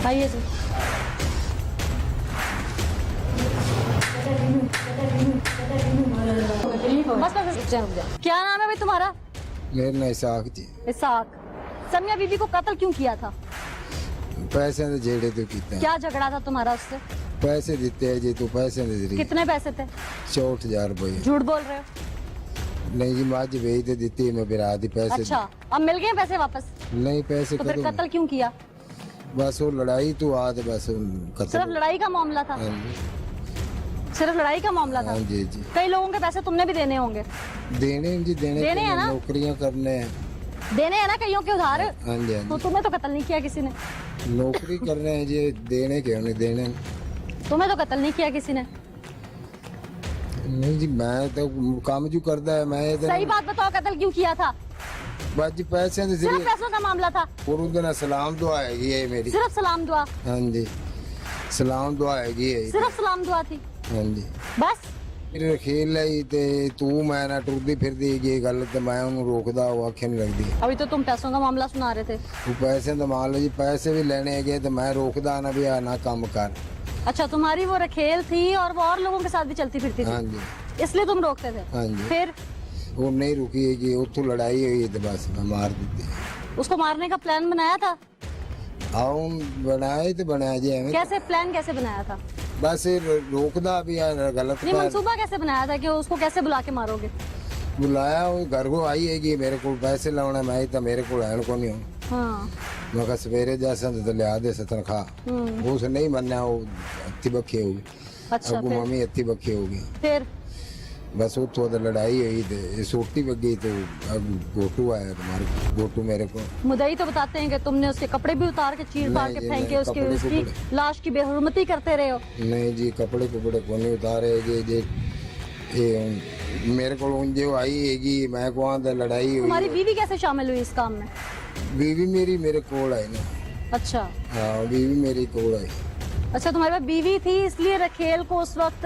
आइए जी। बस बस रुक जाए। क्या नाम है भाई तुम्हारा? मेरा नाम इसाक जी। इसाक। समिया बीबी को कत्ल क्यों किया था? पैसे दे जेड़े तो कीता। क्या झगड़ा था तुम्हारा उससे? पैसे देते हैं जी, तू पैसे दे रही। कितने पैसे थे? 64,000 रुपये। झूठ बोल रहे हो। नहीं जी, माँ जी भेज दे देती है, मैं बिरा दी पैसे। अच्छा, अब मिल गए पैसे वापस? नहीं पैसे तो फिर कदों? कत्ल क्यों किया? बस वो लड़ाई तो आज बस कत्ल। सिर्फ लड़ाई का मामला था? हाँ जी। सिर्फ लड़ाई का मामला था? हाँ जी जी। कई लोगों के पैसे तुमने भी देने होंगे। देने हैं जी, देने है ना? नौकरियां करने हैं। देने हैं ना कईयों के उधार। हाँ जी हाँ तो तुम्हें तो कत्ल नहीं किया किसी ने। जी। नौकरी करने हैं जी, देने क्यों नहीं देने। तुम्हें तो कत्ल नहीं किया किसी ने। नहीं जी, मैं तो काम जो करता है मैं तो सही बात बताओ, कत्ल क्यों किया था? बस जी पैसे दे सिर्फ पैसों का मामला था? और दिन सलाम दुआ हैगी है मेरी। सिर्फ सलाम दुआ? हाँ जी, सलाम दुआ हैगी है। सिर्फ सलाम दुआ थी? हाँ जी। बस मेरे खेल आई ते तू मैं ना टुरदी फिरदी ये गल ते मैं उन्हें रोकदा, वो आखे नहीं लगदी। अभी तो तुम पैसों का मामला सुना रहे थे। वो पैसे तो मान लो जी, पैसे भी लेने गए तो मैं रोकदा ना भी ना काम कर। अच्छा, तुम्हारी वो रखेल थी और वो और लोगों के साथ भी चलती फिरती हाँ थी, जी इसलिए तुम रोकते थे? हाँ जी। फिर वो नहीं रुकी है कि उतो लड़ाई हुई तो बस मैं मार दी। उसको मारने का प्लान बनाया था? आओ बनाए तो बनाया जी हमें। कैसे प्लान कैसे बनाया था? बस रोकदा भी यार गलत ये कर। मंसूबा कैसे बनाया था कि उसको कैसे बुला के मारोगे? बुलाया वो घर को आई है कि मेरे को पैसे लाने, मैं तो मेरे को लैन को नहीं हूँ। हाँ। मैं कहा सवेरे जैसा तो लिया दे तनख्वाह। वो से नहीं बनना, वो अत्ती बखी होगी। अच्छा, अगू फिर? मम्मी अत्ती बखी होगी। फिर बस उतो तो लड़ाई हुई थी, सोटी बग गई तो अब गोटू आया तुम्हारे। गोटू मेरे को मुदई तो बताते हैं कि तुमने उसके कपड़े भी उतार के चीर फाड़ नहीं के जी, फेंके, नहीं, उसकी कपड़े उसकी कुपड़े। लाश की बेहुरमती करते रहे हो। नहीं जी, कपड़े कुपड़े को नहीं उतारे ये मेरे को जो आई हैगी, मैं को आंदा लड़ाई हुई। तुम्हारी बीवी कैसे शामिल हुई इस काम में? बीवी मेरी मेरे कोल आई ना। अच्छा। हाँ, बीवी मेरी कोल आई। अच्छा, तुम्हारे पास बीवी थी इसलिए रखेल को उस वक्त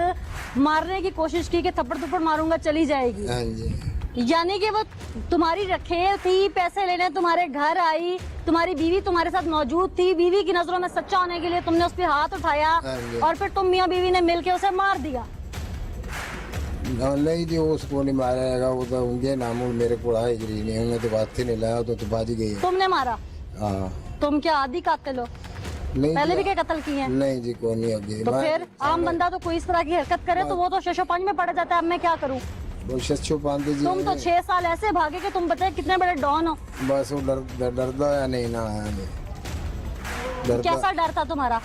मारने की कोशिश की कि थप्पड़ थप्पड़ मारूंगा चली जाएगी। हाँ जी। यानी कि वो तुम्हारी रखेल थी, पैसे लेने तुम्हारे घर आई, तुम्हारी बीवी तुम्हारे साथ मौजूद थी, बीवी की नजरों में सच्चा होने के लिए तुमने उस पर हाथ उठाया हाँ जी। और फिर तुम मियां बीवी ने मिलके उसे मार दिया। नहीं जी, उसको नहीं मारेगा, वो तो उनके नाम मेरे को आए जी नहीं, उन्हें तो बात ही नहीं लाया तो बाजी गई है। तुमने मारा? हाँ। तुम क्या आदि कातिल हो? नहीं पहले जी, भी क्या कत्ल किए हैं? नहीं जी, कोई नहीं आगे। तो फिर आम बंदा तो कोई इस तरह की हरकत करे तो वो तो 605 में पड़ जाता है। अब मैं क्या करूं? वो शच्छो पांडे जी तुम तो 6 साल ऐसे भागे कि तुम बताए कितने बड़े डॉन हो। बस वो डरदा या नहीं ना आया नहीं। डरदा। कैसा डर था तुम्हारा?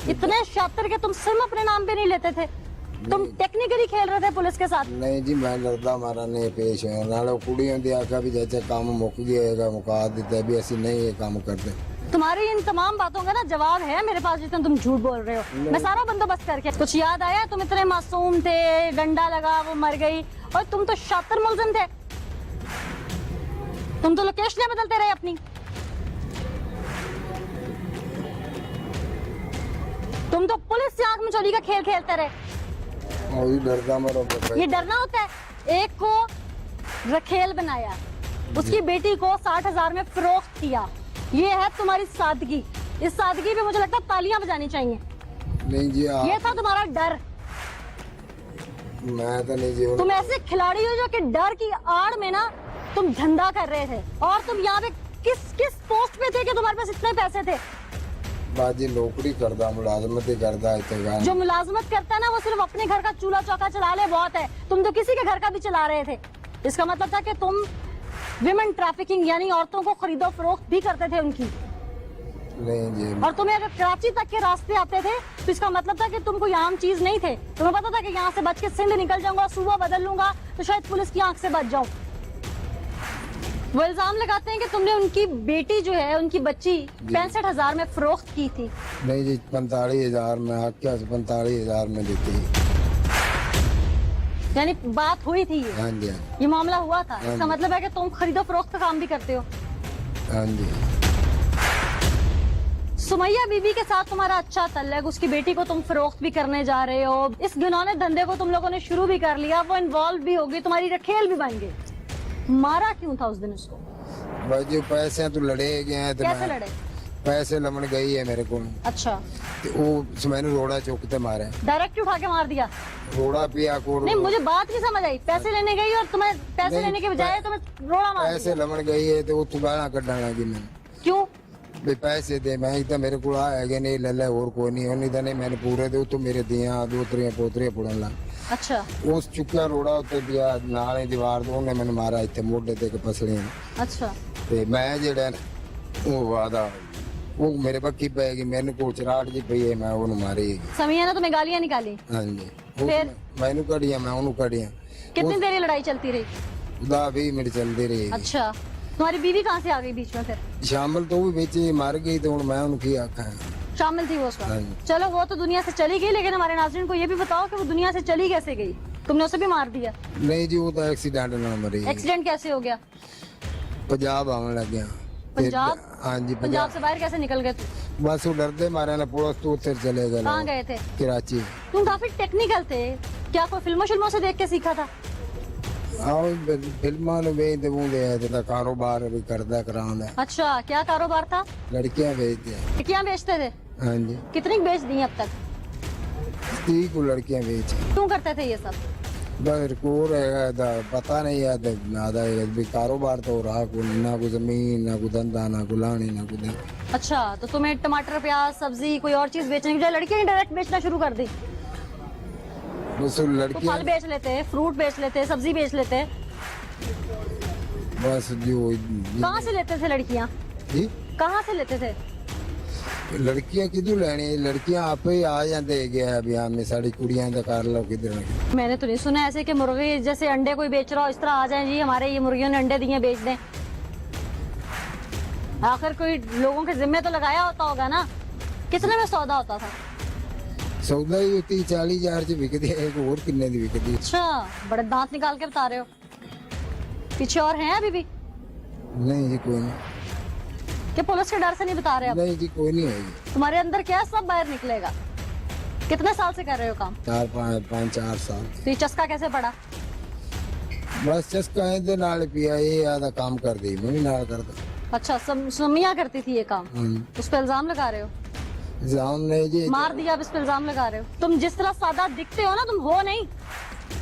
इतने शातिर के तुम सिम अपने नाम पे नहीं लेते थे, तुम टेक्निकली खेल रहे थे पुलिस के साथ। नहीं जी, मैं डरदा मारा नहीं पेश है। नाले कुड़ी होंदी आका भी जैसे काम मुक गया मुका देता है भी ऐसी नहीं ये काम करते। तुम्हारी इन तमाम बातों का ना जवाब है मेरे पास, जितना तुम झूठ बोल रहे हो। मैं सारा बंदोबस्त करके कुछ याद आया? तुम इतने मासूम थे, डंडा लगा वो मर गई, और तुम तो शातिर मुलजिम थे। तुम तो लोकेशनें बदलते रहे अपनी। तुम तो पुलिस से आंख मिचौली का खेल खेलते रहे। और ये डरदा मारो ये डरना होता है? एक को रखेल बनाया, उसकी बेटी को 60,000 में फरोख्त किया, ये है तुम्हारी सादगी। इस सादगी पे मुझे लगता है तालियां बजानी चाहिए। नहीं जी, ये था तुम्हारा डर। मैं तो नहीं जी। तुम ऐसे खिलाड़ी हो जो कि डर की आड़ में ना तुम धंधा कर रहे थे। और तुम यहाँ पे किस पोस्ट पे थे कि तुम्हारे पास इतने पैसे थे? बाजी नौकरी करदा, मुलाजमत ही करदा इतना। जो मुलाजमत करता है ना वो सिर्फ अपने घर का चूल्हा चौका चला ले बहुत है। तुम तो किसी के घर का भी चला रहे थे। इसका मतलब था कि तुम विमेन ट्रैफिकिंग यानी औरतों को खरीदो फरोख्त भी करते थे उनकी। नहीं जी। और तुम्हें अगर कराची तक के रास्ते आते थे तो इसका मतलब था कि तुम कोई आम चीज नहीं थे। तुम्हें पता था कि यहाँ से बच के सिंध निकल जाऊंगा, सूबा बदल लूंगा तो शायद पुलिस की आंख से बच जाऊं। वो इल्जाम लगाते हैं कि तुमने उनकी बेटी जो है, उनकी बच्ची 65,000 में फरोख्त की थी। नहीं जी, 45,000 में क्या 45,000 में देती। यानी बात हुई थी हाँ जी। ये मामला हुआ था। हाँ इसका जी। मतलब है कि तुम खरीदो फरोख्त का काम भी करते हो। हाँ जी। सुमैया बीबी के साथ तुम्हारा अच्छा तल्लुक, उसकी बेटी को तुम फरोख्त भी करने जा रहे हो, इस घिनौने धंधे को तुम लोगों ने शुरू भी कर लिया, वो इन्वॉल्व भी होगी, तुम्हारी रखेल भी बन गई। मारा क्यों था उस दिन उसको? भाई जी पैसे तो लड़े गए हैं तो कैसे लड़े? ਪੈਸੇ ਲਮਣ ਗਈ ਹੈ ਮੇਰੇ ਕੋਲ अच्छा ਤੇ ਉਹ ਮੈਨੂੰ ਰੋੜਾ ਚੁੱਕ ਤੇ ਮਾਰਿਆ डायरेक्ट उठा के मार दिया। ਰੋੜਾ ਪਿਆ ਕੋਲ नहीं मुझे बात नहीं समझ आई, पैसे लेने गई और तुम्हें पैसे नहीं, लेने के बजाय तुम्हें रोड़ा मार ਪੈਸੇ दिया। ਲਮਣ ਗਈ ਹੈ ਤੇ ਉੱਥੋਂ ਗਾਲਾਂ ਕੱਢਣ ਲੱਗੀ ਮੈਨੂੰ क्यों? ਵੀ ਪੈਸੇ ਦੇ। ਮੈਂ ਤਾਂ ਮੇਰੇ ਕੋਲ ਆ ਹੈਗੇ ਨਹੀਂ ਲੈ ਲੈ ਹੋਰ ਕੋਈ ਨਹੀਂ ਉਹਨੀ ਤਾਂ ਨਹੀਂ ਮੈਨੂੰ ਪੂਰੇ ਦੇ ਉੱਤੋਂ ਮੇਰੇ ਦੀਆਂ ਦੋਤਰੀਆਂ ਪੋਤਰੀਆਂ ਪੁੜਨ ਲੱਗ अच्छा ਉਸ ਚੁੱਕਿਆ ਰੋੜਾ ਉੱਤੇ ਪਿਆ ਨਾਲ ਹੀ ਦੀਵਾਰ ਤੋਂ ਉਹਨੇ ਮੈਨੂੰ ਮਾਰਿਆ ਇੱਥੇ ਮੋਢੇ ਤੇ ਇੱਕ ਪਸਲੀਆਂ अच्छा ਤੇ ਮੈਂ ਜਿਹੜਾ ਨਾ, ਉਹ ਵਾਦਾ ਉਹ ਮੇਰੇ ਬੱਕੀ ਪੈ ਗਈ ਮੈਨੂੰ ਕੋਲ ਚਰਾਟ ਜੀ ਪਈ ਹੈ ਮੈਂ ਉਹਨੂੰ ਮਾਰੀ। समिया ने तुम्हें गालियां निकाली। ਹਾਂਜੀ ਉਹ ਫਿਰ? ਮੈਨੂੰ ਕੱਢੀਆਂ ਮੈਂ ਉਹਨੂੰ ਕੱਢੀਆਂ कितनी देर ये लड़ाई चलती रही? 10-20 ਮਿੰਟ ਚੱਲਦੀ ਰਹੀ। अच्छा तुम्हारी बीवी कहाँ से आ गई बीच में फिर? ਸ਼ਾਮਲ ਤੋਂ ਵੀ ਵਿੱਚ ਹੀ ਮਰ ਗਈ ਤੇ ਹੁਣ ਮੈਂ ਉਹਨੂੰ ਕੀ ਆਖਾਂ। शामिल थी वो उस हाँ वक्त। जी। चलो वो तो दुनिया से चली गई, लेकिन हमारे नाज़रीन को ये भी बताओ कि वो दुनिया से चली कैसे गई? तुमने उसे भी मार दिया। ਨਹੀਂ ਜੀ ਉਹ ਤਾਂ ਐਕਸੀਡੈਂਟ ਨਾਲ ਮਰੀ। एक्सीडेंट कैसे हो गया? ਪੰਜਾਬ ਆਉਣ ਲੱਗਿਆ। पंजाब? ਹਾਂਜੀ पंजाब से बाहर कैसे निकल गए तुम? ਬਸ ਉਹ ਡਰਦੇ ਮਾਰੇ ਨੇ ਪੁਲਿਸ ਤੋਂ ਉੱਥੇ ਚਲੇ ਗਏ कहाँ ਲੋग। गए थे? कराची। तुम काफी टेक्निकल थे, क्या कोई फिल्मों शिल्मों से देख के सीखा था? ਆਓ ਫਿਲਮਾਂ ਨੂੰ ਵੇਚਦੇ ਵੂੰਦੇ ਆ ਤੇ ਤਾਂ ਕਾਰੋਬਾਰ ਵੀ ਕਰਦਾ ਕਰਾਉਂਦਾ। अच्छा क्या कारोबार था? ਲੜਕੀਆਂ ਵੇਚਦੇ ਆ। टिकियां बेचते थे? ਹਾਂਜੀ कितनी बेच दी अब तक? 30 को ਲੜਕੀਆਂ ਵੇਚ क्यों करते थे ये सब? बस कोर है दा पता नहीं है नादा भी कारोबार तो रहा को ना को जमीन ना को धंधा ना को लानी ना को धन। अच्छा तो तुम्हें टमाटर प्याज सब्जी कोई और चीज बेचने की बजाय लड़कियां ही डायरेक्ट बेचना शुरू कर दी? बस तो लड़कियां फल बेच लेते, फ्रूट बेच लेते, सब्जी बेच लेते। बस जो कहाँ से लेते थे लड़कियाँ? जी कहाँ से लेते थे? लड़कियां किधर लेनी लड़कियां आप ही आ जाते गया अभी हमें साड़ी कुड़ियां का कर लो किधर मैंने तो नहीं सुना ऐसे कि मुर्गी जैसे अंडे कोई बेच रहा हो इस तरह आ जाए जी हमारे ये मुर्गियों ने अंडे दिए बेच दें। आखिर कोई लोगों के जिम्मे तो लगाया होता होगा ना। कितने में सौदा होता था? सौदा ही होती 40,000 च बिकती है एक और किन्ने दी बिकती। अच्छा बड़े दांत निकाल के बता रहे हो। पीछे और हैं अभी भी नहीं जी कोई नहीं कि पुलिस के डर से नहीं बता रहे अब? नहीं जी कोई नहीं है जी। तुम्हारे अंदर क्या है, सब बाहर निकलेगा। कितने साल से कर रहे हो काम? 4-5 साल तो ये चस्का कैसे पड़ा? बस चस्का है दे नाल पिया ये आधा काम कर दी मैं भी नाल करता। अच्छा समिया करती थी ये काम, हम्म। उस पर इल्जाम लगा रहे हो? जाम नहीं जी मार दिया अब इस पर इल्जाम लगा रहे हो। तुम जिस तरह सादा दिखते हो ना तुम हो नहीं।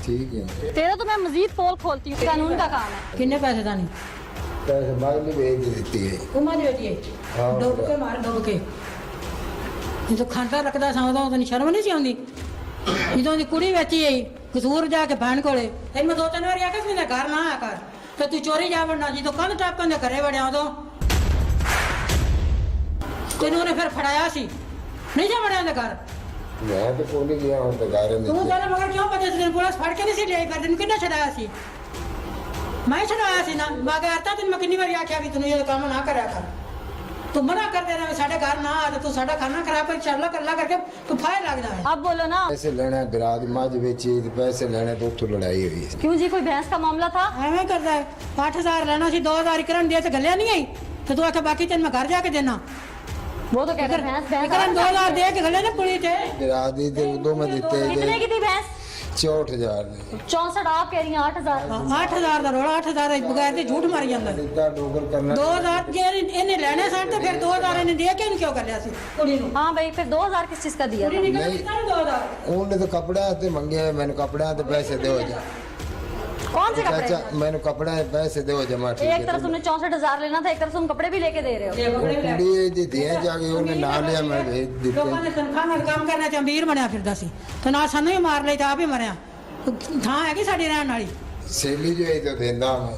ठीक है तेरा तो मैं मजीद पोल खोलती हूँ। कानून का काम है। किन्ने पैसे दानी पैसे मांग ली भेज देती है। उमा दी बेटी हाँ। डुब के मार डुब के जो खांदा रखदा समझदा तो शर्म नहीं सी आउंदी ਜਦੋਂ ਦੀ ਕੁੜੀ ਵੇਚੀ ਆਈ ਕਸੂਰ ਜਾ ਕੇ ਭੈਣ ਕੋਲੇ ਤੇ ਮੈਂ ਦੋ ਤਿੰਨ ਵਾਰੀ ਆਖਿਆ ਸੀ ਨਾ ਘਰ ਨਾ ਆਇਆ ਕਰ ਤੇ ਤੂੰ ਚੋਰੀ ਜਾ ਵੜਨਾ ਜਦੋਂ ਕੰਧ ਟਾਪਾਂ ਦੇ ਘਰੇ ਵੜਿਆ ਉਦੋਂ ਤੈਨੂੰ ਨੇ ਫਿਰ ਫੜਾਇਆ ਸੀ ਨਹੀਂ ਜਾ ਵੜਿਆ ਦੇ ਘਰ मैं तो कोई नहीं गया हूँ तो गारे में ਤੂੰ ਤੇਰੇ ਮਗਰ ਕਿਉਂ ਭੱਜਿਆ ਸੀ ਪੁਲਿਸ ਫੜ ਕੇ ਨਹੀਂ ਸੀ ਲਿਆਈ ਫਿਰ ਤੈਨੂੰ ਕਿੰਨੇ ਛਡਾਇਆ ਸੀ ਮੈਂ ਛਡਾਇਆ ਸੀ ਨਾ ਮੈਂ ਤਾਂ ਤੈਨੂੰ ਮੈਂ ਕਿੰਨੀ ਵਾਰੀ ਆਖਿਆ ਵੀ ਤੂੰ ਇਹ ਕੰਮ ਨਾ ਕਰਿਆ ਕਰ ਤੂੰ ਮਨਾ ਕਰਦੇ ਰਹੇ ਸਾਡੇ ਘਰ ਨਾ ਆ ਤੇ ਤੂੰ ਸਾਡਾ ਖਾਣਾ ਖਰਾਬ ਕਰ ਚੱਲ ਕੱਲਾ ਕਰਕੇ ਤੂੰ ਫਾਇਰ ਲੱਗਦਾ ਹੈ अब बोलो ना। पैसे लेने बिराद मज बेची पैसे लेने तो उठो लड़ाई हुई है। क्यों जी कोई भैंस का मामला था? ਐਵੇਂ ਕਰਦਾ ਹੈ 8000 ਲੈਣਾ ਸੀ 2000 ਕਰਨ ਦੇ ਤੇ ਗੱਲਿਆ ਨਹੀਂ ਆਈ ਤੇ ਤੂੰ ਆਖੇ ਬਾਕੀ ਤੈਨੂੰ ਮੈਂ ਘਰ ਜਾ ਕੇ ਦੇਣਾ वो तो कहकर भैंस ਕਰਨ 2000 ਦੇ ਕੇ ਗੱਲੇ ਨੇ ਪੁਲੀ ਤੇ बिराद ही तो उदो में देते कितने की थी भैंस? 64,000 64 आप कह रही हैं 8000। 8000 ਦਾ ਰੋਲਾ 8000 ਦੇ ਬਗੈਰ ਤੇ ਝੂਠ ਮਾਰੀ ਜਾਂਦਾ इतना डोगर करना 2000 ਜੇ ਇਹਨੇ ਲੈਣੇ ਸਨ ਤੇ ਫਿਰ 2000 ਇਹਨੇ ਦੇ ਕੇ ਇਹਨੂੰ ਕਿਉਂ ਕਰ ਲਿਆ ਸੀ ਕੁੜੀ ਨੂੰ हाँ भाई फिर 2000 किस चीज का दिया ਕੁੜੀ था? ਨਿਕਲ ਕਿਤਾ 2000 ਉਹਨੇ ਤਾਂ ਕੱਪੜਿਆਂ ਤੇ ਮੰਗੇ ਮੈਨੂੰ ਕੱਪੜਿਆਂ ਤੇ ਪੈਸੇ ਦਿਓ ਜਾ कौन से कपड़े? ਚਾਚਾ ਮੈਨੂੰ ਕੱਪੜਿਆਂ ਦੇ ਪੈਸੇ ਦਿਓ ਜਮਾ ਠੀਕ एक ਹੈ तरफ तुमने 64,000 लेना था, एक तरफ तुम कपड़े भी लेके दे रहे हो। ਇਹ ਉਹ ਬਗੜੇ ਲੈ ਕੁੜੀ ਜੀ ਦੇ ਜਾ ਕੇ ਉਹਨੇ ਨਾਲ ਲਿਆ ਮੈਂ ਭੇਜ ਦਿੱਤੇ ਲੋਕਾਂ ਨੇ ਤਨਖਾਹ ਨਾਲ ਕੰਮ ਕਰਨਾ ਤੇ ਅਮੀਰ ਬਣਿਆ ਫਿਰਦਾ ਸੀ ਤੇ ਨਾਲ ਸਾਨੂੰ ਹੀ ਮਾਰ ਲਈ ਤਾਂ ਆਪ ਹੀ ਮਰਿਆ ਥਾਂ ਹੈਗੀ ਸਾਡੀ ਰਹਿਣ ਵਾਲੀ ਸੇਲੀ ਜੋ ਇਹ ਤਾਂ ਦਿੰਦਾ ਮੈਂ